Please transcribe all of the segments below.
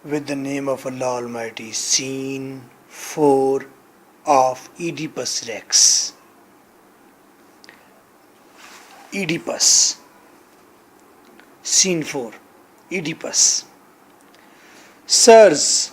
With the name of Allah Almighty. Scene 4 of Oedipus Rex. Oedipus. Scene 4. Oedipus. Sirs,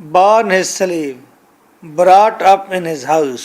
born his slave, brought up in his house,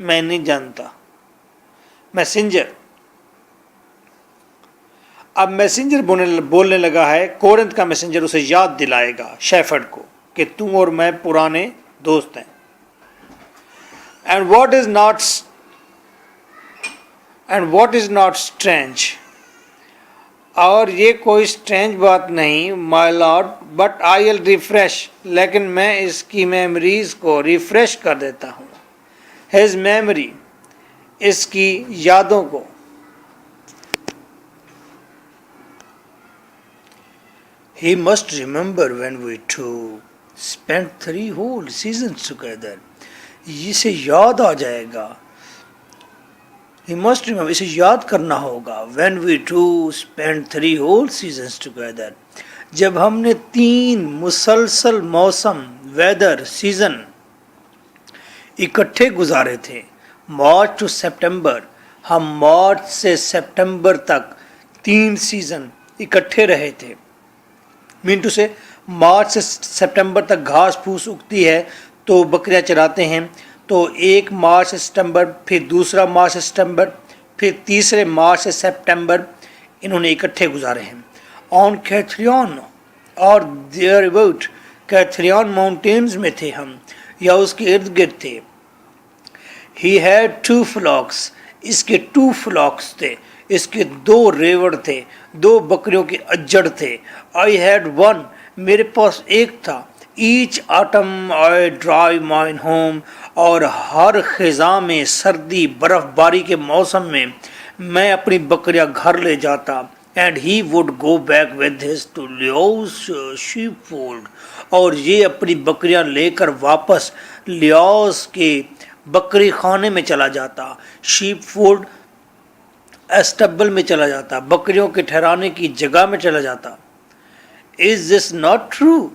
میں نہیں جانتا. Messenger. اب messenger بولنے لگا ہے. کورنت کا میسنجر اسے یاد دلائے گا شیفرڈ کو کہ تم اور میں پرانے دوست ہیں. And what is not strange. اور یہ کوئی اسٹرینج بات نہیں my lord, but I will refresh, لیکن میں اس کی میموریز کو ریفریش کر دیتا ہوں. ہز میموری, اس کی یادوں کو. He must remember when we two spent 3 whole seasons together. اسے یاد آ جائے گا. He must remember, اسے یاد کرنا ہوگا. When we two spent 3 whole seasons together. جب ہم نے 3 مسلسل موسم, ویدر, سیزن اکٹھے گزارے تھے. مارچ ٹو سپٹمبر, ہم مارچ سے سپٹمبر تک 3 سیزن اکٹھے رہے تھے. مین ٹو سے مارچ سے سپٹمبر تک گھاس پھوس اگتی ہے تو بکریاں چراتے ہیں, تو 1 مارچ سے سپٹمبر, پھر دوسرا مارچ سے سپٹمبر, پھر تیسرے مارچ سے سپٹمبر انہوں نے اکٹھے گزارے ہیں. آن کیتھریون اور دیئر اباؤٹ, کیتھریون ماؤنٹینز میں تھے ہم یا اس کے ارد گرد تھے. ہی ہیڈ 2 flocks, اس کے 2 flocks تھے, اس کے 2 ریوڑ تھے, 2 بکریوں کے اجڑ تھے. آئی ہیڈ 1, میرے پاس 1 تھا. ایچ آٹم آئی ڈرائی مائن ہوم, اور ہر خزاں میں, سردی برف باری کے موسم میں میں اپنی بکریاں گھر لے جاتا. And he would go back with his two leaves sheep fold, اور یہ اپنی بکریاں لے کر واپس لیوز کے بکری خانے میں چلا جاتا. شیپ فولڈ اسٹبل میں چلا جاتا, بکریوں کے ٹھہرانے کی جگہ میں چلا جاتا. Is this not true?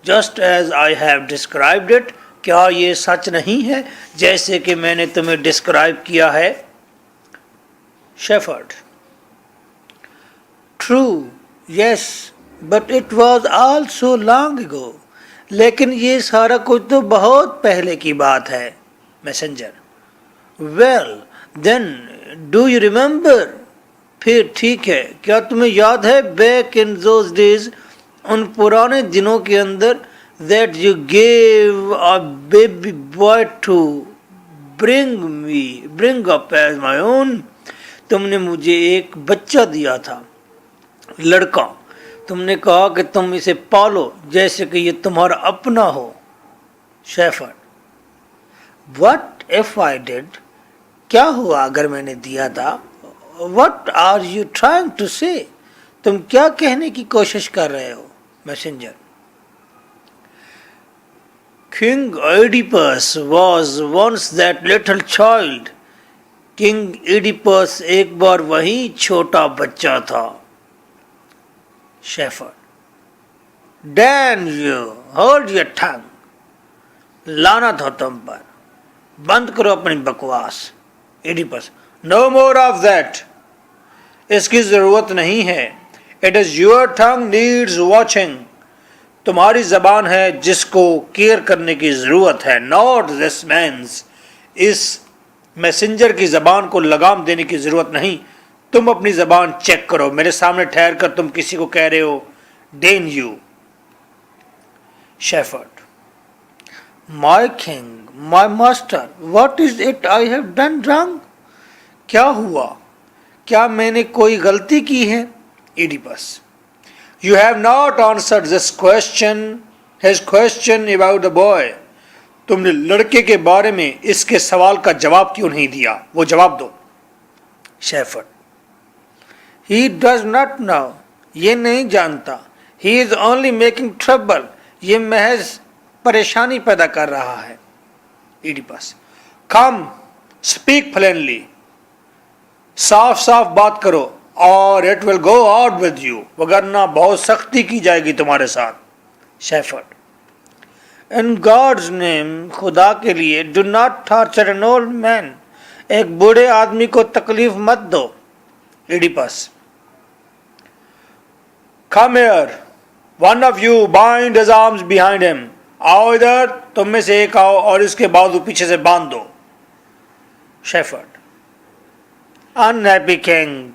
Just as I have described it. کیا یہ سچ نہیں ہے جیسے کہ میں نے تمہیں ڈسکرائب کیا ہے؟ Shepherd. True, yes, but it was all so long ago. لیکن یہ سارا کچھ تو بہت پہلے کی بات ہے. Messenger. Well, then, do you remember? پھر ٹھیک ہے, کیا تمہیں یاد ہے back in those days, ان پرانے دنوں کے اندر, that you gave a baby boy to bring up as my own. تم نے مجھے ایک بچہ دیا تھا, لڑکا. تم نے کہا کہ تم اسے پالو جیسے کہ یہ تمہارا اپنا ہو. Shepherd. What if I did? کیا ہوا اگر میں نے دیا تھا؟ What are you trying to say? تم کیا کہنے کی کوشش کر رہے ہو؟ Messenger. King Oedipus was once that little child. King Oedipus ایک بار وہی چھوٹا بچہ تھا. Shepherd. Damn you, hold your tongue. لعنت ہو تم پر, بند کرو اپنی بکواس. Oedipus. No more of that. اس کی ضرورت نہیں ہے. It is your tongue needs watching. تمہاری زبان ہے جس کو کیئر کرنے کی ضرورت ہے. Not this man's. Us messenger کی زبان کو لگام دینے کی ضرورت نہیں. تم اپنی زبان چیک کرو. میرے سامنے ٹھہر کر تم کسی کو کہہ رہے ہو then you. Shepherd. My king, my master, what is it I have done wrong? کیا ہوا؟ کیا میں نے کوئی غلطی کی ہے؟ Oedipus. You have not answered this question, his question about the boy. تم نے لڑکے کے بارے میں اس کے سوال کا جواب کیوں نہیں دیا؟ وہ جواب دو. Shepherd. He does not know. یہ نہیں جانتا. He is only making trouble. یہ محض پریشانی پیدا کر رہا ہے. ایڈیپس. Come, speak plainly. صاف صاف بات کرو اور it will go out with you. وگرنہ بہت سختی کی جائے گی تمہارے ساتھ. شیفرڈ. In God's name, خدا کے لیے, do not torture an old man. ایک بوڑھے آدمی کو تکلیف مت دو. Oedipus. Come here. One of you bind his arms behind him. آؤ ادھر, تم میں سے ایک آؤ اور اس کے بازو پیچھے سے باندھ دو. shepherd. Unhappy king.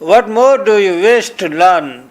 What more do you wish to learn?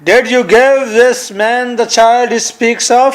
Did you give this man the child he speaks of?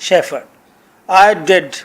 Shepherd. I did.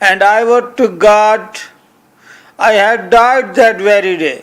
And I would to God I had died that very day.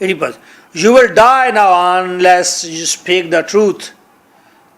Oedipus. You will die now unless you speak the truth.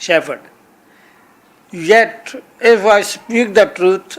Shepherd. Yet if I speak the truth,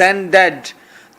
than dead,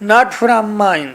Not from mine,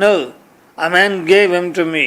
No, a man gave him to me.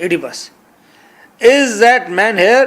Oedipus. Is that man here?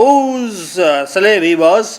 whose slave he was?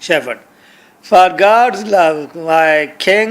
Shepherd. For God's love, my king,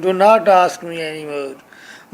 do not ask me anymore.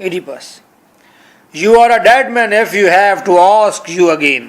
Oedipus. You are a dead man if you have to ask you again.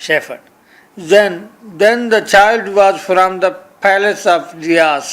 Shepherd. Then the child was from the palace of Lias.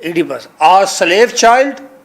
Oedipus. A slave child,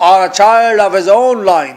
Or a child of his own line,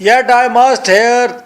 Yet I must hear,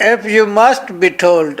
If you must be told,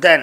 then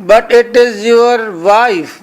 But it is your wife,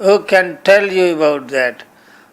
who can tell you about that,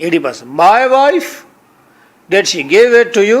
Oedipus. My wife? Did she give it to you?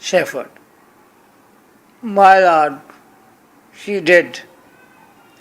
Shepherd. My lord, she did.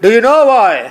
Do you know why?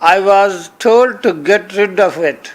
I was told to get rid of it.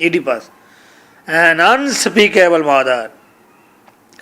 Oedipus. An unspeakable mother.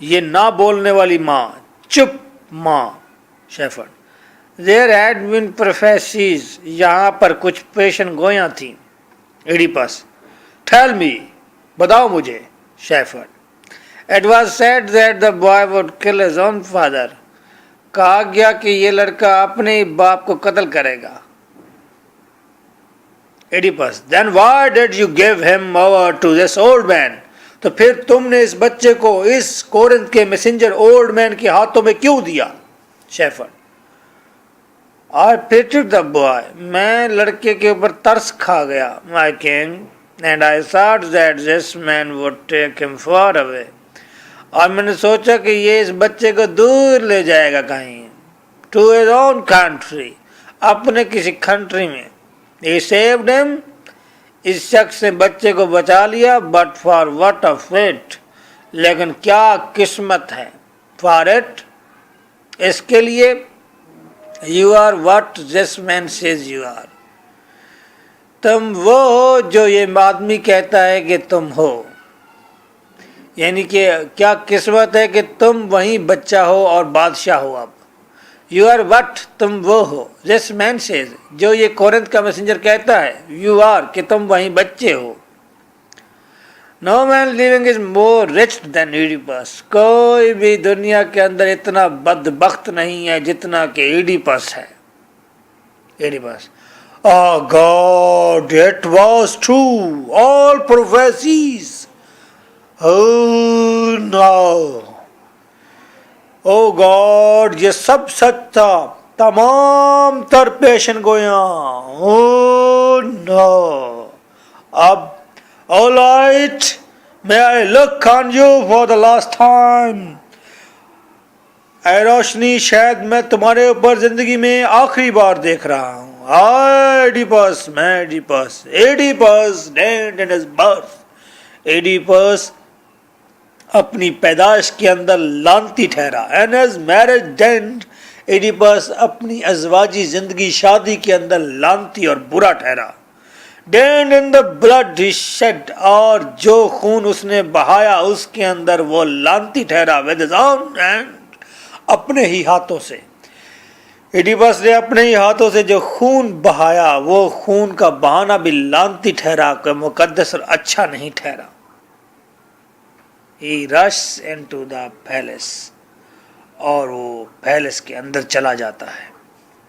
یہ نہ بولنے والی ماں، چپ ماں، shepherd. There had been prophecies. یہاں پر کچھ پیشن گویاں تھیں. ایڈیپس. Tell me. بتاؤ مجھے. Shepherd. It was said that the boy would kill his own father. کہا گیا کہ یہ لڑکا اپنے ہی باپ کو قتل کرے گا. Oedipus. Then why did you give him over to this old man? تو پھر تم نے اس بچے کو اس کورنتھ کے میسنجر اولڈ مین کے ہاتھوں میں کیوں دیا؟ Shepherd. I pitied the boy. میں لڑکے کے اوپر ترس کھا گیا. My king. And I thought that this man would take him far away. اور میں نے سوچا کہ یہ اس بچے کو دور لے جائے گا کہیں. To his own country. اپنے کسی کنٹری میں. He saved him. اس شخص نے بچے کو بچا لیا. But for what a fate. لیکن کیا قسمت ہے. For it. اس کے لیے. You are what this man says you are. تم وہ ہو جو یہ آدمی کہتا ہے کہ تم ہو. یعنی کہ کیا قسمت ہے کہ تم وہیں بچہ ہو اور بادشاہ ہو اب. You are what. تم وہ ہو. This man says. جو یہ کورنتھ کا میسنجر کہتا ہے. You are. کہ تم وہیں بچے ہو. No man living is more rich than Oedipus. کوئی بھی دنیا کے اندر اتنا بدبخت نہیں ہے جتنا کہ ایڈیپس ہے. Oedipus. Oh God, it was true. All prophecies. Oh no. Oh God, یہ سب سچ تھا. تمام تر پیشن گویاں. Oh no. اب all right, may I look on you for the last time. اے روشنی شاید میں تمہارے اوپر زندگی میں آخری بار دیکھ رہا ہوں. ایڈیپس. میں Oedipus. Oedipus dead in his birth. Oedipus اپنی پیدائش کے اندر لانتی ٹھہرا. In his marriage damned. Oedipus اپنی ازواجی زندگی شادی کے اندر لانتی اور برا ٹھہرا. ڈینڈ ان دا بلڈ ہی شیڈ. اور جو خون اس نے بہایا اس کے اندر وہ لانتی ٹھہرا. With his own hand. اپنے ہی ہاتھوں سے. ایڈیپس نے اپنے ہی ہاتھوں سے جو خون بہایا وہ خون کا بہانا بھی لانتی ٹھہرا کہ مقدس اور اچھا نہیں ٹھہرا. He rushes into the palace. اور وہ پیلس کے اندر چلا جاتا ہے.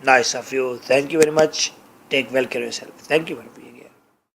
Nice of you. Thank you very much. Take well care of yourself. Thank you very much.